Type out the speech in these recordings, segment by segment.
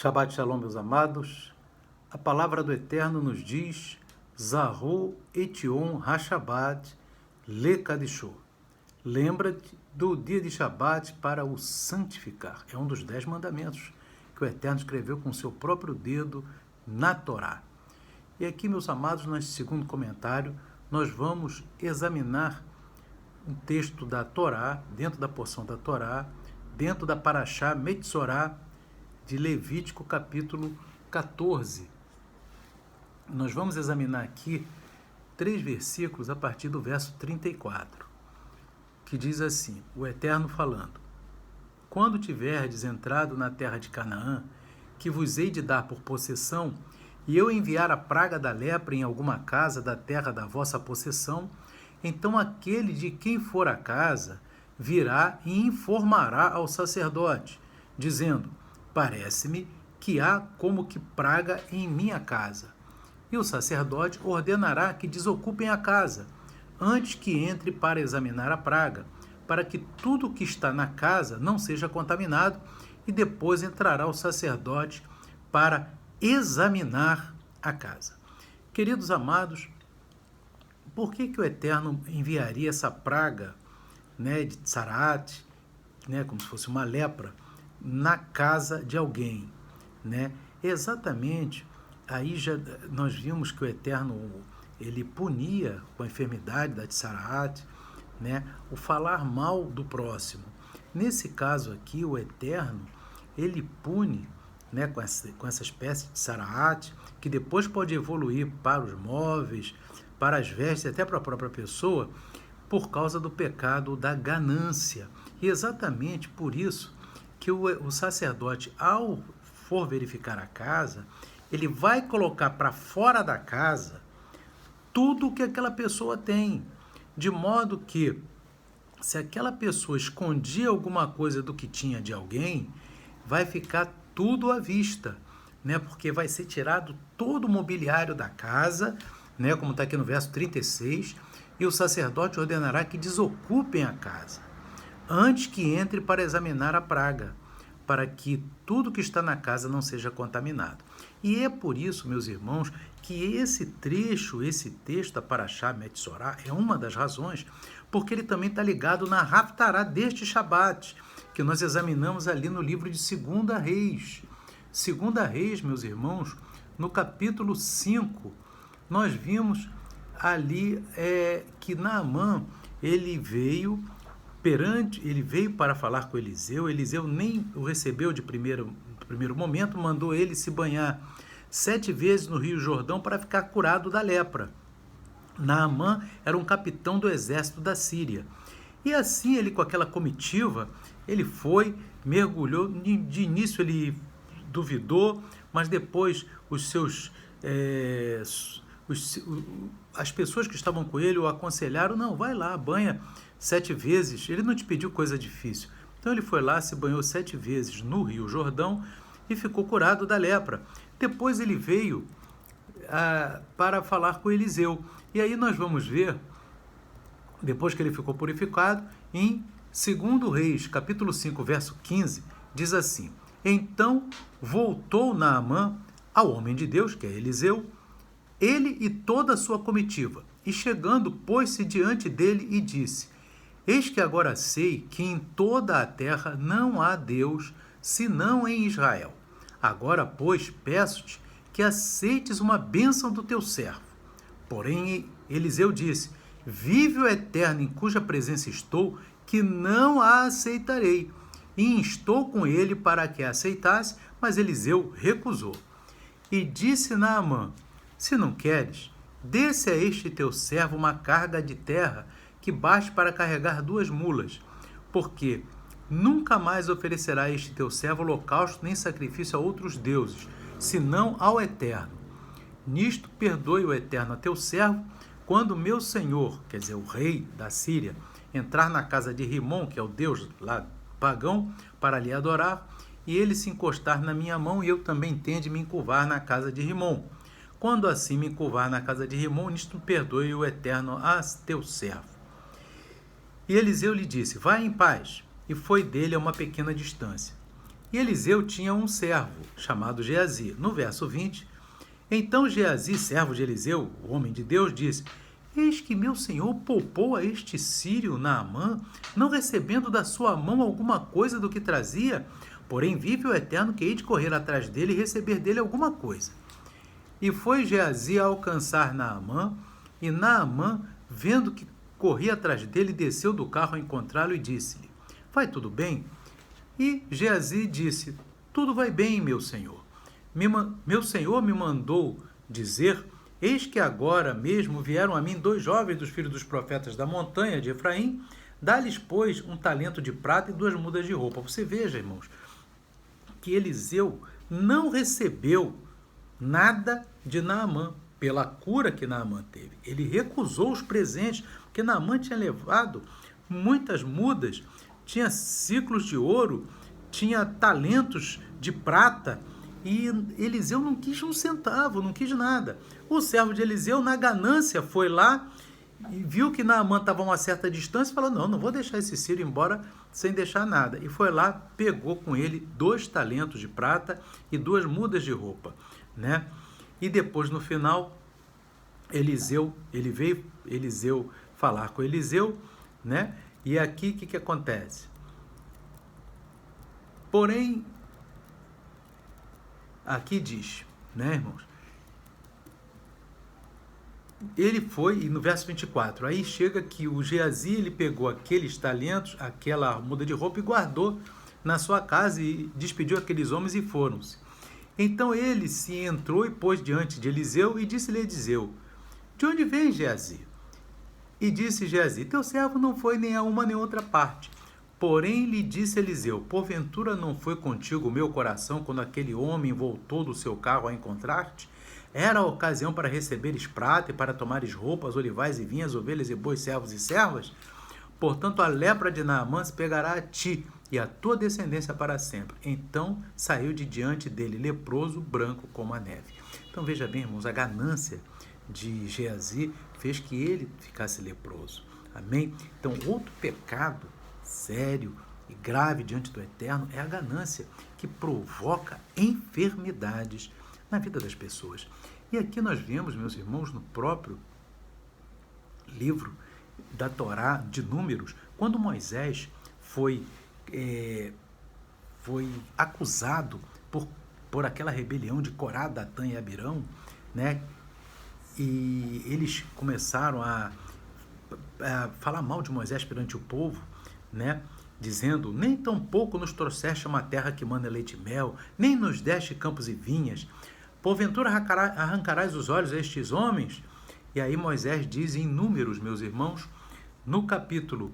Shabbat Shalom, meus amados. A palavra do Eterno nos diz: Zahu etion ha-Shabbat le-Kadishô. Lembra-te do dia de Shabbat para o santificar. É um dos 10 mandamentos que o Eterno escreveu com seu próprio dedo na Torá. E aqui, meus amados, nesse segundo comentário, nós vamos examinar um texto da Torá, dentro da porção da Torá, dentro da Parashá Metzorá, de Levítico, capítulo 14. Nós vamos examinar aqui 3 versículos a partir do verso 34, que diz assim, o Eterno falando: Quando tiverdes entrado na terra de Canaã, que vos hei de dar por possessão, e eu enviar a praga da lepra em alguma casa da terra da vossa possessão, então aquele de quem for a casa virá e informará ao sacerdote, dizendo: Parece-me que há como que praga em minha casa. E o sacerdote ordenará que desocupem a casa, antes que entre para examinar a praga, para que tudo o que está na casa não seja contaminado, e depois entrará o sacerdote para examinar a casa. Queridos amados, por que o Eterno enviaria essa praga, de Tsarat, como se fosse uma lepra, na casa de alguém? Exatamente, aí já nós vimos que o Eterno, ele punia com a enfermidade da Tsarat, o falar mal do próximo. Nesse caso aqui, o Eterno, ele pune com essa espécie de Tsarat, que depois pode evoluir para os móveis, para as vestes, até para a própria pessoa, por causa do pecado da ganância. E exatamente por isso que o sacerdote, ao for verificar a casa, ele vai colocar para fora da casa tudo que aquela pessoa tem, de modo que, se aquela pessoa escondia alguma coisa do que tinha de alguém, vai ficar tudo à vista, porque vai ser tirado todo o mobiliário da casa, como está aqui no verso 36, e o sacerdote ordenará que desocupem a casa, antes que entre para examinar a praga, para que tudo que está na casa não seja contaminado. E é por isso, meus irmãos, que esse texto da Parashá Metzorá é uma das razões, porque ele também está ligado na Haftará deste Shabat, que nós examinamos ali no livro de 2 Reis. 2 Reis, meus irmãos, no capítulo 5, nós vimos ali que Naamã, ele veio para falar com Eliseu. Eliseu nem o recebeu de primeiro momento, mandou ele se banhar 7 vezes no Rio Jordão para ficar curado da lepra. Naamã era um capitão do exército da Síria. E assim, ele com aquela comitiva, ele foi, mergulhou, de início ele duvidou, mas depois as pessoas que estavam com ele o aconselharam: não, vai lá, banha 7 vezes, ele não te pediu coisa difícil. Então ele foi lá, se banhou 7 vezes no Rio Jordão e ficou curado da lepra. Depois ele veio para falar com Eliseu. E aí nós vamos ver, depois que ele ficou purificado, em 2 Reis, capítulo 5, verso 15, diz assim: Então voltou Naamã ao homem de Deus, que é Eliseu, ele e toda a sua comitiva, e chegando, pôs-se diante dele e disse: Eis que agora sei que em toda a terra não há Deus, senão em Israel. Agora, pois, peço-te que aceites uma bênção do teu servo. Porém, Eliseu disse: Vive o Eterno em cuja presença estou, que não a aceitarei. E instou com ele para que a aceitasse, mas Eliseu recusou. E disse Naamã: Se não queres, dê-se a este teu servo uma carga de terra que baste para carregar 2 mulas, porque nunca mais oferecerá este teu servo holocausto nem sacrifício a outros deuses, senão ao Eterno. Nisto perdoe o Eterno a teu servo, quando meu senhor, quer dizer, o rei da Síria, entrar na casa de Rimon, que é o deus lá pagão, para lhe adorar, e ele se encostar na minha mão, e eu também tenho de me encurvar na casa de Rimon. Quando assim me encurvar na casa de Rimon, nisto perdoe o Eterno a teu servo. E Eliseu lhe disse: Vai em paz. E foi dele a uma pequena distância. E Eliseu tinha um servo, chamado Geazi. No verso 20, então Geazi, servo de Eliseu, o homem de Deus, disse: eis que meu senhor poupou a este sírio Naamã, não recebendo da sua mão alguma coisa do que trazia. Porém, vive o Eterno que hei de correr atrás dele e receber dele alguma coisa. E foi Geazi a alcançar Naamã, e Naamã, vendo que corria atrás dele, desceu do carro a encontrá-lo e disse-lhe: vai tudo bem? E Geazi disse: tudo vai bem, meu senhor. Meu senhor me mandou dizer: eis que agora mesmo vieram a mim 2 jovens dos filhos dos profetas da montanha de Efraim, dá-lhes, pois, 1 talento de prata e 2 mudas de roupa. Você veja, irmãos, que Eliseu não recebeu nada de Naamã, pela cura que Naamã teve. Ele recusou os presentes, porque Naamã tinha levado muitas mudas, tinha ciclos de ouro, tinha talentos de prata, e Eliseu não quis um centavo, não quis nada. O servo de Eliseu, na ganância, foi lá e viu que Naamã estava a uma certa distância e falou: não vou deixar esse sírio embora sem deixar nada. E foi lá, pegou com ele 2 talentos de prata e 2 mudas de roupa, né? E depois, no final, Eliseu falar com Eliseu, né? E aqui o que acontece? Porém, aqui diz, né, irmãos? Ele foi, e no verso 24, aí chega que o Geazi, ele pegou aqueles talentos, aquela muda de roupa e guardou na sua casa e despediu aqueles homens e foram-se. Então ele se entrou e pôs diante de Eliseu e disse-lhe Eliseu: de onde vem, Geazi? E disse Geazi: teu servo não foi nem a uma nem a outra parte. Porém lhe disse Eliseu: porventura não foi contigo o meu coração quando aquele homem voltou do seu carro a encontrar-te? Era a ocasião para receberes prata e para tomares roupas, olivais e vinhas, ovelhas e bois, servos e servas? Portanto, a lepra de Naamã se pegará a ti e a tua descendência para sempre. Então saiu de diante dele leproso, branco como a neve. Então veja bem, irmãos, a ganância de Geazi fez que ele ficasse leproso. Amém? Então, outro pecado sério e grave diante do Eterno é a ganância, que provoca enfermidades na vida das pessoas. E aqui nós vemos, meus irmãos, no próprio livro da Torá, de Números, quando Moisés foi acusado por aquela rebelião de Corá, Datã e Abirão, né? E eles começaram a falar mal de Moisés perante o povo, né? Dizendo: nem tampouco nos trouxeste a uma terra que manda leite e mel, nem nos deste campos e vinhas. Porventura arrancarás os olhos a estes homens? E aí Moisés diz em Números, meus irmãos, no capítulo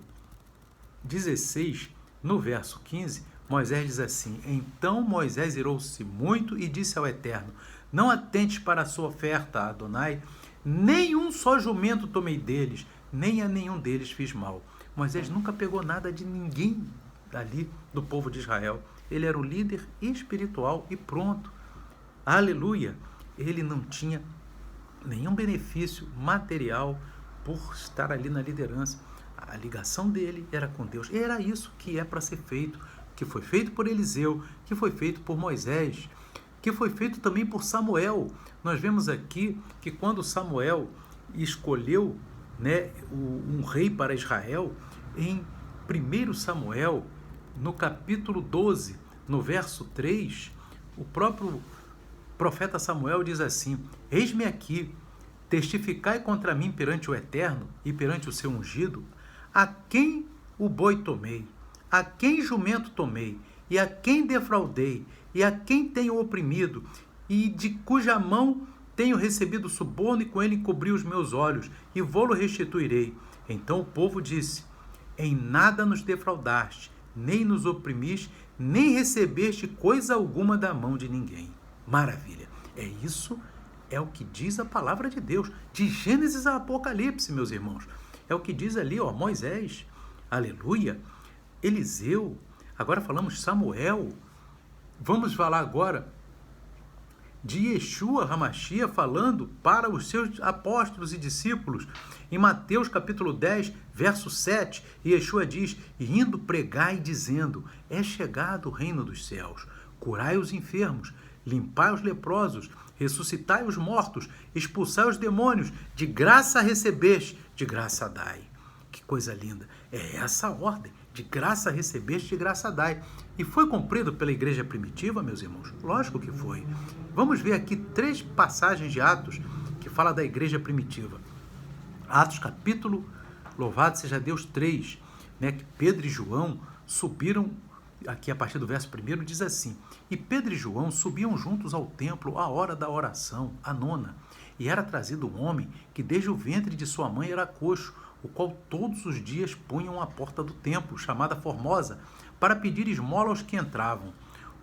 16, no verso 15, Moisés diz assim: então Moisés irou-se muito e disse ao Eterno: não atentes para a sua oferta, Adonai, nenhum só jumento tomei deles, nem a nenhum deles fiz mal. Moisés nunca pegou nada de ninguém ali do povo de Israel. Ele era o líder espiritual e pronto. Aleluia! Ele não tinha nenhum benefício material por estar ali na liderança. A ligação dele era com Deus. Era isso que é para ser feito, que foi feito por Eliseu, que foi feito por Moisés, que foi feito também por Samuel. Nós vemos aqui que quando Samuel escolheu, né, um rei para Israel, em 1 Samuel, no capítulo 12, no verso 3, o próprio profeta Samuel diz assim: eis-me aqui, testificai contra mim perante o Eterno e perante o seu ungido, a quem o boi tomei, a quem jumento tomei, e a quem defraudei, e a quem tenho oprimido, e de cuja mão tenho recebido suborno, e com ele encobri os meus olhos, e vô-lo restituirei. Então o povo disse: em nada nos defraudaste, nem nos oprimiste, nem recebeste coisa alguma da mão de ninguém. Maravilha! É o que diz a palavra de Deus, de Gênesis a Apocalipse, meus irmãos. É o que diz ali, ó, Moisés, aleluia, Eliseu, agora falamos Samuel. Vamos falar agora de Yeshua HaMashiach falando para os seus apóstolos e discípulos. Em Mateus capítulo 10, verso 7, Yeshua diz: e indo pregai dizendo, é chegado o reino dos céus, curai os enfermos, limpai os leprosos, ressuscitai os mortos, expulsai os demônios, de graça recebeste, de graça dai. Que coisa linda! É essa a ordem, de graça recebeste, de graça dai. E foi cumprido pela igreja primitiva, meus irmãos? Lógico que foi. Vamos ver aqui 3 passagens de Atos que fala da igreja primitiva. Atos capítulo, louvado seja Deus, 3, né, que Pedro e João subiram, aqui a partir do verso 1, diz assim: e Pedro e João subiam juntos ao templo à hora da oração, a 9ª, e era trazido um homem que desde o ventre de sua mãe era coxo, o qual todos os dias punham à porta do templo, chamada Formosa, para pedir esmola aos que entravam,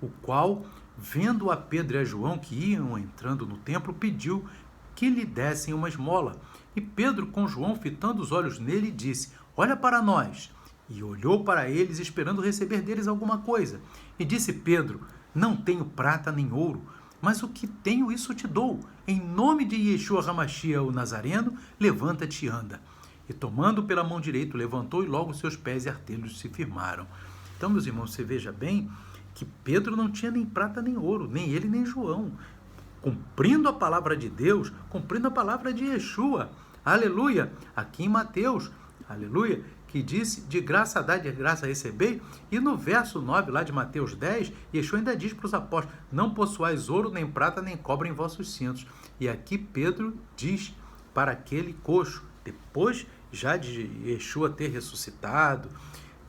o qual, vendo a Pedro e a João que iam entrando no templo, pediu que lhe dessem uma esmola. E Pedro, com João, fitando os olhos nele, disse: olha para nós. E olhou para eles, esperando receber deles alguma coisa. E disse Pedro: não tenho prata nem ouro, mas o que tenho, isso te dou. Em nome de Yeshua HaMashiach, o Nazareno, levanta-te e anda. E tomando pela mão direita, levantou, e logo seus pés e artelhos se firmaram. Então, meus irmãos, você veja bem que Pedro não tinha nem prata nem ouro, nem ele nem João. Cumprindo a palavra de Deus, cumprindo a palavra de Yeshua. Aleluia! Aqui em Mateus, aleluia, que disse, de graça dai, de graça recebei. E no verso 9, lá de Mateus 10, Yeshua ainda diz para os apóstolos: não possuais ouro, nem prata, nem cobre em vossos cintos. E aqui Pedro diz para aquele coxo, depois já de Yeshua ter ressuscitado,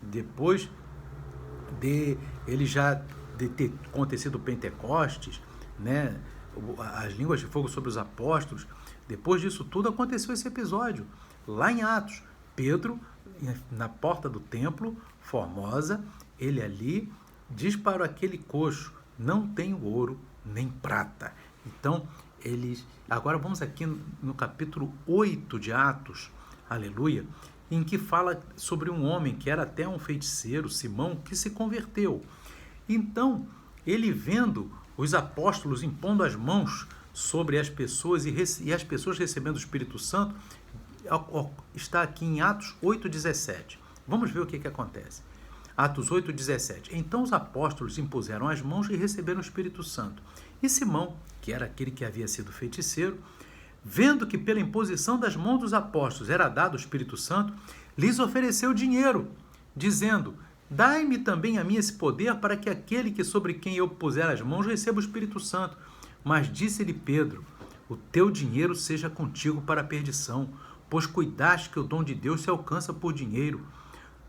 depois de ele já de ter acontecido o Pentecostes, né, as línguas de fogo sobre os apóstolos, depois disso tudo aconteceu esse episódio, lá em Atos. Pedro, na porta do templo, Formosa, ele ali diz para aquele coxo: não tenho ouro nem prata. Então, agora vamos aqui no capítulo 8 de Atos, aleluia, em que fala sobre um homem que era até um feiticeiro, Simão, que se converteu. Então, ele vendo os apóstolos impondo as mãos sobre as pessoas e as pessoas recebendo o Espírito Santo, está aqui em Atos 8,17. Vamos ver o que acontece. Atos 8,17. Então os apóstolos impuseram as mãos e receberam o Espírito Santo. E Simão, que era aquele que havia sido feiticeiro, vendo que pela imposição das mãos dos apóstolos era dado o Espírito Santo, lhes ofereceu dinheiro, dizendo: dai-me também a mim esse poder, para que aquele que sobre quem eu puser as mãos receba o Espírito Santo. Mas disse-lhe Pedro: o teu dinheiro seja contigo para a perdição, pois cuidaste que o dom de Deus se alcança por dinheiro.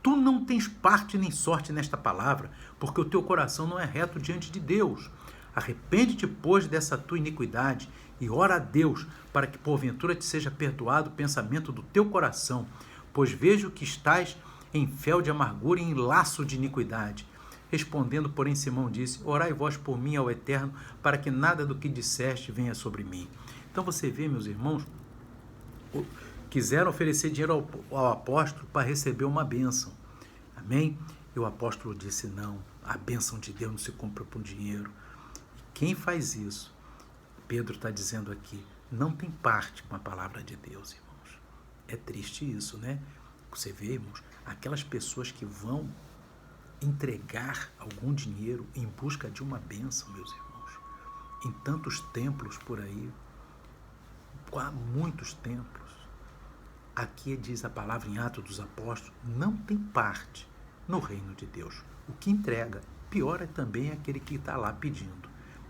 Tu não tens parte nem sorte nesta palavra, porque o teu coração não é reto diante de Deus. Arrepende-te, pois, dessa tua iniquidade, e ora a Deus, para que porventura te seja perdoado o pensamento do teu coração, pois vejo que estás em fel de amargura e em laço de iniquidade. Respondendo, porém, Simão disse: orai vós por mim ao Eterno, para que nada do que disseste venha sobre mim. Então você vê, meus irmãos, quiseram oferecer dinheiro ao apóstolo para receber uma bênção. Amém? E o apóstolo disse: não, a bênção de Deus não se compra por dinheiro. Quem faz isso? Pedro está dizendo aqui, não tem parte com a palavra de Deus, irmãos. É triste isso, né? Você vê, irmãos, aquelas pessoas que vão entregar algum dinheiro em busca de uma bênção, meus irmãos. Em tantos templos por aí, há muitos templos. Aqui diz a palavra em Atos dos Apóstolos, não tem parte no reino de Deus. O que entrega, pior é também aquele que está lá pedindo,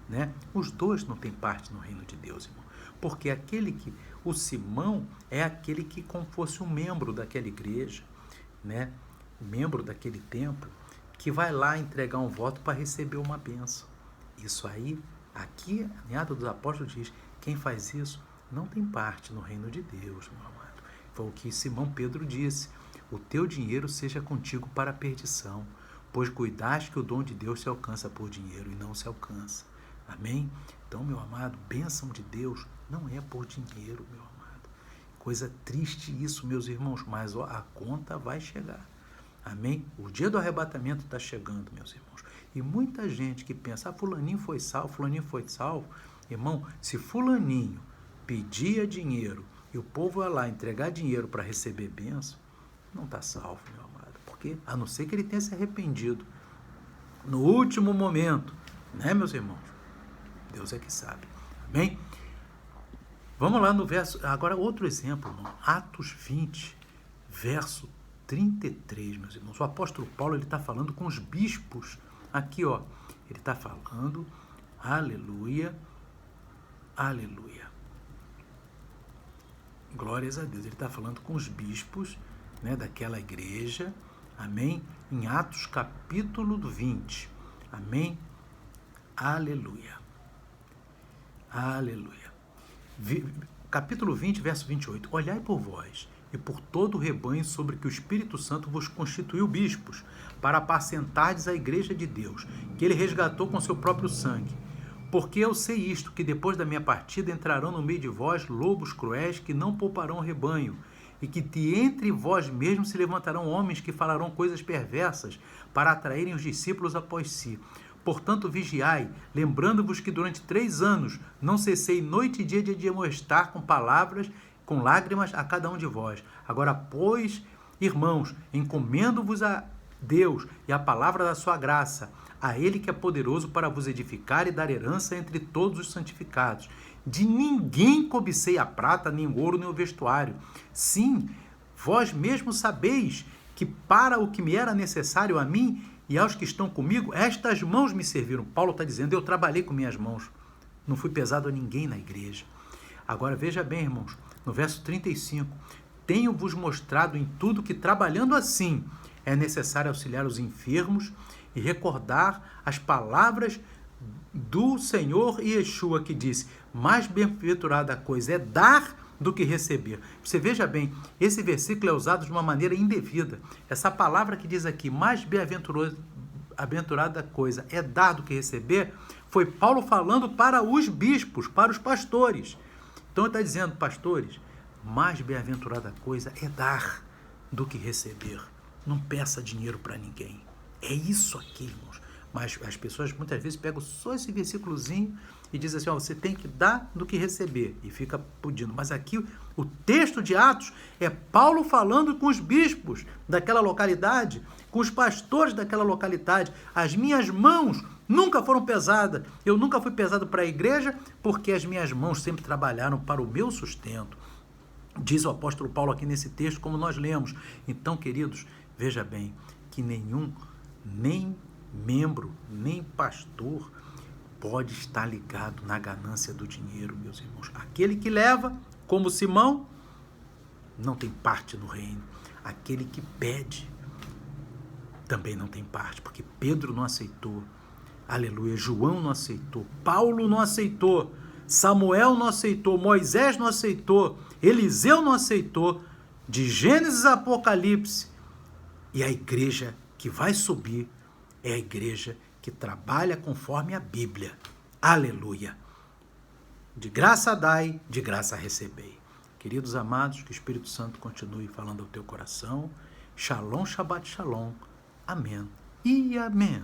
né? Os dois não têm parte no reino de Deus, irmão. Porque o Simão é aquele que, como fosse um membro daquela igreja, né? Membro daquele templo, que vai lá entregar um voto para receber uma bênção. Isso aí, aqui, em Atos dos Apóstolos diz, quem faz isso não tem parte no reino de Deus, meu amado. Foi o que Simão Pedro disse: o teu dinheiro seja contigo para a perdição, pois cuidaste que o dom de Deus se alcança por dinheiro e não se alcança. Amém? Então, meu amado, bênção de Deus não é por dinheiro, meu amado. Coisa triste isso, meus irmãos, mas a conta vai chegar. Amém? O dia do arrebatamento está chegando, meus irmãos. E muita gente que pensa, fulaninho foi salvo, Irmão, se fulaninho pedia dinheiro e o povo ia lá entregar dinheiro para receber bênção, não está salvo, meu amado. Porque, a não ser que ele tenha se arrependido no último momento, né, meus irmãos? Deus é que sabe. Amém? Vamos lá no verso, agora outro exemplo, irmão. Atos 20, verso 33, meus irmãos. O apóstolo Paulo, ele está falando com os bispos. Aqui, ó, ele está falando, aleluia, aleluia. Glórias a Deus. Ele está falando com os bispos, né, daquela igreja, amém? Em Atos capítulo 20, amém? Aleluia, aleluia. Capítulo 20, verso 28. Olhai por vós e por todo o rebanho sobre que o Espírito Santo vos constituiu bispos, para apacentardes a igreja de Deus, que ele resgatou com seu próprio sangue. Porque eu sei isto, que depois da minha partida entrarão no meio de vós lobos cruéis que não pouparão o rebanho, e que de entre vós mesmos se levantarão homens que falarão coisas perversas, para atraírem os discípulos após si. Portanto, vigiai, lembrando-vos que durante 3 anos não cessei noite e dia de admoestar com palavras, com lágrimas a cada um de vós. Agora, pois, irmãos, encomendo-vos a Deus e a palavra da sua graça, a Ele que é poderoso para vos edificar e dar herança entre todos os santificados. De ninguém cobicei a prata, nem o ouro, nem o vestuário. Sim, vós mesmos sabeis que para o que me era necessário a mim e aos que estão comigo, estas mãos me serviram. Paulo está dizendo, eu trabalhei com minhas mãos. Não fui pesado a ninguém na igreja. Agora veja bem, irmãos, no verso 35, tenho-vos mostrado em tudo que trabalhando assim é necessário auxiliar os enfermos e recordar as palavras do Senhor Yeshua, que disse, mais bem-aventurada a coisa é dar do que receber. Você veja bem, esse versículo é usado de uma maneira indevida. Essa palavra que diz aqui, mais bem-aventurada coisa é dar do que receber, foi Paulo falando para os bispos, para os pastores. Então ele está dizendo, pastores, mais bem-aventurada coisa é dar do que receber. Não peça dinheiro para ninguém. É isso aqui, irmãos. Mas as pessoas muitas vezes pegam só esse versículozinho e dizem assim, ó, você tem que dar do que receber. E fica pedindo. Mas aqui o texto de Atos é Paulo falando com os bispos daquela localidade, com os pastores daquela localidade. As minhas mãos nunca foram pesadas. Eu nunca fui pesado para a igreja porque as minhas mãos sempre trabalharam para o meu sustento. Diz o apóstolo Paulo aqui nesse texto, como nós lemos. Então, queridos, veja bem, que nem membro, nem pastor pode estar ligado na ganância do dinheiro, meus irmãos. Aquele que leva, como Simão, não tem parte no reino. Aquele que pede, também não tem parte, porque Pedro não aceitou. Aleluia, João não aceitou, Paulo não aceitou, Samuel não aceitou, Moisés não aceitou, Eliseu não aceitou. De Gênesis a Apocalipse. E a igreja que vai subir é a igreja que trabalha conforme a Bíblia. Aleluia. De graça dai, de graça recebei. Queridos amados, que o Espírito Santo continue falando ao teu coração. Shalom, Shabbat Shalom. Amém e amém.